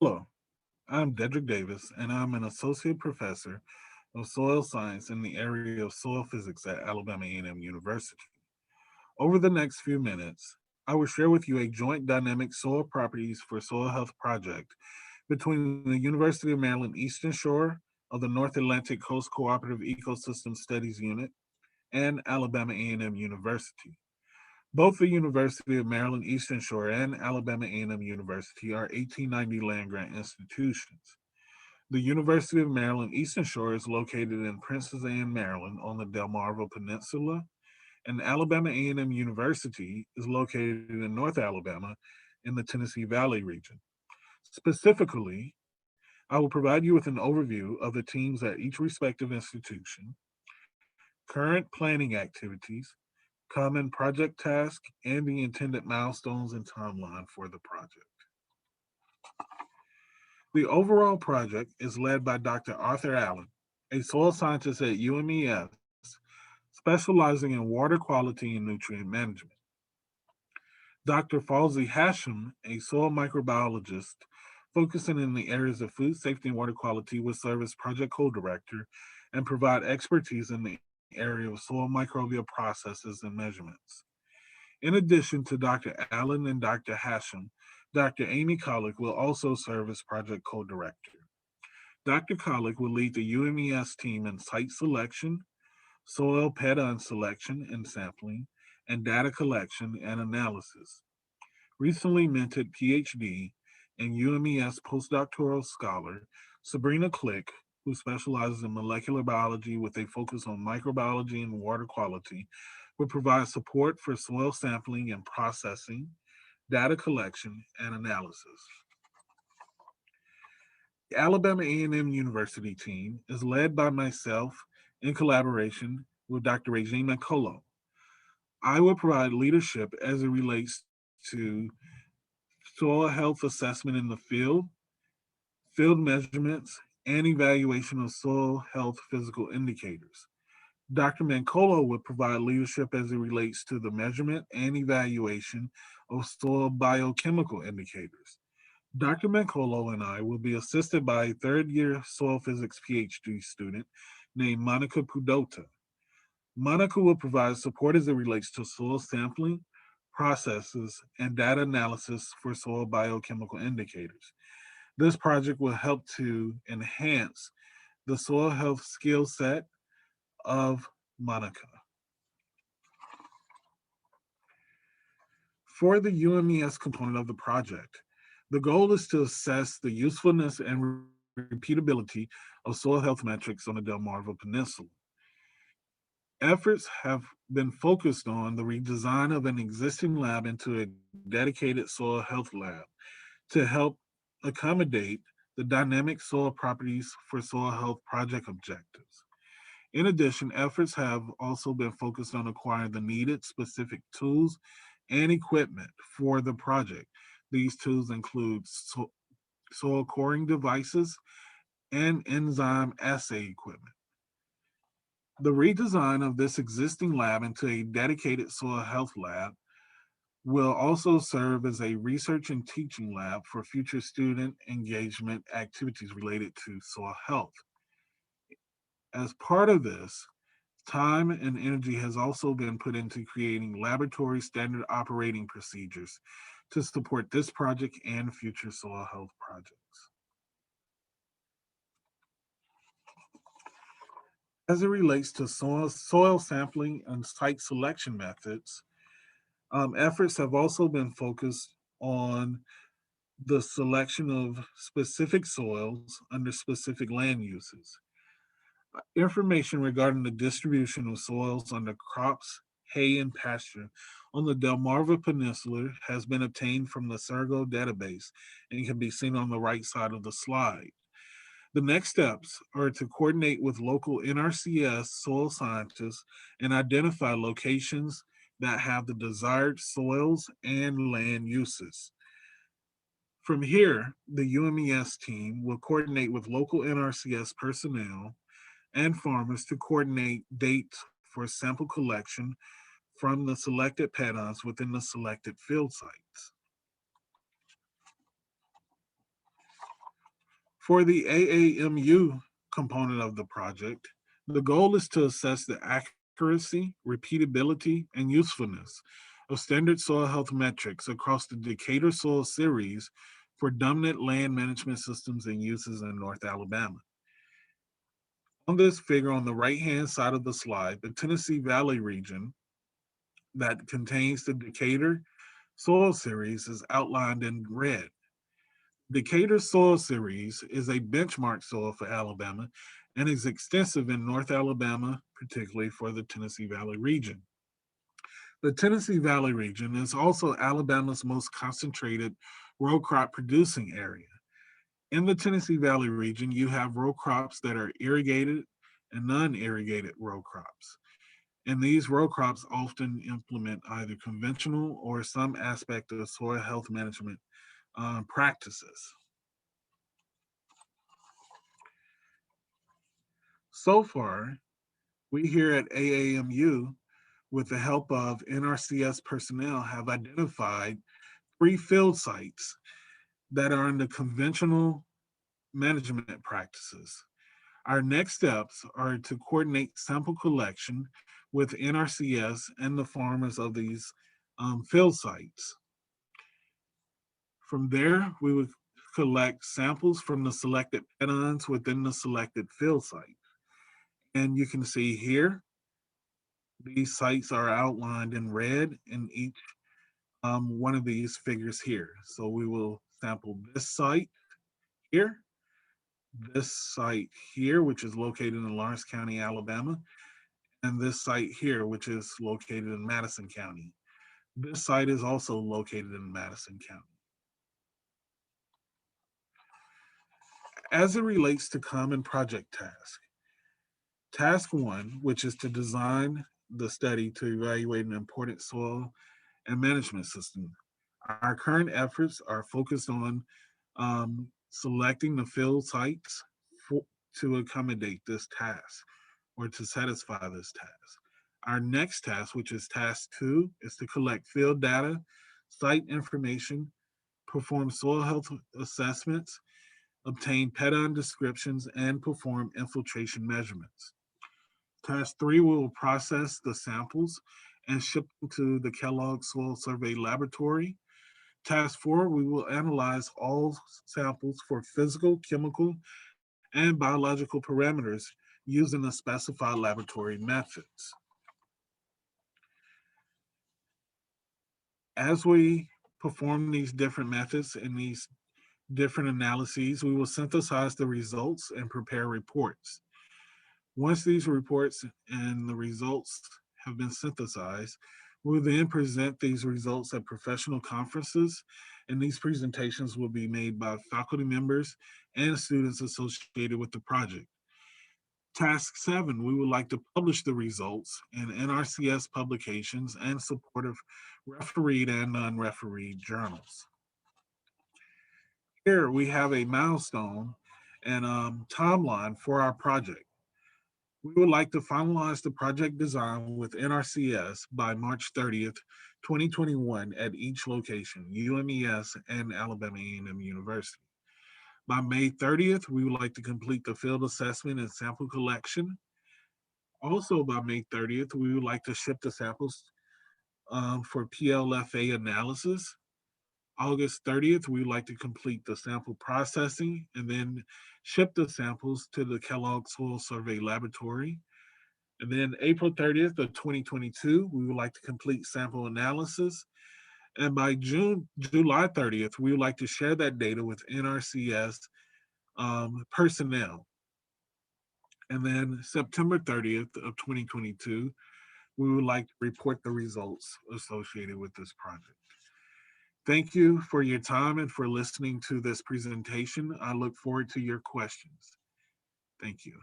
Hello, I'm Dedrick Davis, and I'm an associate professor of soil science in the area of soil physics at Alabama A&M University. Over the next few minutes, I will share with you a joint dynamic soil properties for soil health project between the University of Maryland Eastern Shore of the North Atlantic Coast Cooperative Ecosystem Studies Unit and Alabama A&M University. Both the University of Maryland Eastern Shore and Alabama A&M University are 1890 land grant institutions. The University of Maryland Eastern Shore is located in Princess Anne, Maryland on the Delmarva Peninsula, and Alabama A&M University is located in North Alabama in the Tennessee Valley region. Specifically, I will provide you with an overview of the teams at each respective institution, current planning activities, common project tasks, and the intended milestones and timeline for the project. The overall project is led by Dr. Arthur Allen, a soil scientist at UMES, specializing in water quality and nutrient management. Dr. Falsey Hashem, a soil microbiologist focusing in the areas of food safety and water quality, will serve as project co-director and provide expertise in the area of soil microbial processes and measurements. In addition to Dr. Allen and Dr. Hashem, Dr. Amy Collick will also serve as project co-director. Dr. Collick will lead the UMES team in site selection, soil pedon selection and sampling, and data collection and analysis. Recently minted PhD and UMES postdoctoral scholar Sabrina Click, who specializes in molecular biology with a focus on microbiology and water quality, will provide support for soil sampling and processing, data collection, and analysis. The Alabama A&M University team is led by myself in collaboration with Dr. Regina Colo. I will provide leadership as it relates to soil health assessment in the field measurements, and evaluation of soil health physical indicators. Dr. Mancolo will provide leadership as it relates to the measurement and evaluation of soil biochemical indicators. Dr. Mancolo and I will be assisted by a third year soil physics PhD student named Monica Pudota. Monica will provide support as it relates to soil sampling, processes, and data analysis for soil biochemical indicators. This project will help to enhance the soil health skill set of Monica. For the UMES component of the project, the goal is to assess the usefulness and repeatability of soil health metrics on the Delmarva Peninsula. Efforts have been focused on the redesign of an existing lab into a dedicated soil health lab to help accommodate the dynamic soil properties for soil health project objectives. In addition, efforts have also been focused on acquiring the needed specific tools and equipment for the project. These tools include soil coring devices and enzyme assay equipment. The redesign of this existing lab into a dedicated soil health lab will also serve as a research and teaching lab for future student engagement activities related to soil health. As part of this, time and energy has also been put into creating laboratory standard operating procedures to support this project and future soil health projects. As it relates to soil sampling and site selection methods, efforts have also been focused on the selection of specific soils under specific land uses. Information regarding the distribution of soils under crops, hay, and pasture on the Delmarva Peninsula has been obtained from the Sergo database and can be seen on the right side of the slide. The next steps are to coordinate with local NRCS soil scientists and identify locations that have the desired soils and land uses. From here, the UMES team will coordinate with local NRCS personnel and farmers to coordinate dates for sample collection from the selected paddons within the selected field sites. For the AAMU component of the project, the goal is to assess the accuracy, repeatability, and usefulness of standard soil health metrics across the Decatur soil series for dominant land management systems and uses in North Alabama. On this figure on the right-hand side of the slide, the Tennessee Valley region that contains the Decatur soil series is outlined in red. Decatur soil series is a benchmark soil for Alabama and is extensive in North Alabama, particularly for the Tennessee Valley region. The Tennessee Valley region is also Alabama's most concentrated row crop producing area. In the Tennessee Valley region, you have row crops that are irrigated and non-irrigated row crops. And these row crops often implement either conventional or some aspect of soil health management practices. So far, we here at AAMU, with the help of NRCS personnel, have identified 3 field sites that are under conventional management practices. Our next steps are to coordinate sample collection with NRCS and the farmers of these field sites. From there, we would collect samples from the selected pettons within the selected field site. And you can see here, these sites are outlined in red in each one of these figures here. So we will sample this site here, this site here, which is located in Lawrence County, Alabama, and this site here, which is located in Madison County. This site is also located in Madison County. As it relates to common project tasks, task 1, which is to design the study to evaluate an important soil and management system. Our current efforts are focused on selecting the field sites to accommodate this task or to satisfy this task. Our next task, which is task 2, is to collect field data, site information, perform soil health assessments, obtain pettine descriptions, and perform infiltration measurements. Task 3, we will process the samples and ship them to the Kellogg Soil Survey Laboratory. Task 4, we will analyze all samples for physical, chemical, and biological parameters using the specified laboratory methods. As we perform these different methods and these different analyses, we will synthesize the results and prepare reports. Once these reports and the results have been synthesized, we'll then present these results at professional conferences, and these presentations will be made by faculty members and students associated with the project. Task 7, we would like to publish the results in NRCS publications and supportive refereed and non-refereed journals. Here we have a milestone and timeline for our project. We would like to finalize the project design with NRCS by March 30th, 2021 at each location, UMES and Alabama A&M University. By May 30th, we would like to complete the field assessment and sample collection. Also by May 30th, we would like to ship the samples for PLFA analysis. August 30th, we would like to complete the sample processing and then ship the samples to the Kellogg Soil Survey Laboratory. And then April 30th of 2022, we would like to complete sample analysis. And by July 30th, we would like to share that data with NRCS personnel. And then September 30th of 2022, we would like to report the results associated with this project. Thank you for your time and for listening to this presentation. I look forward to your questions. Thank you.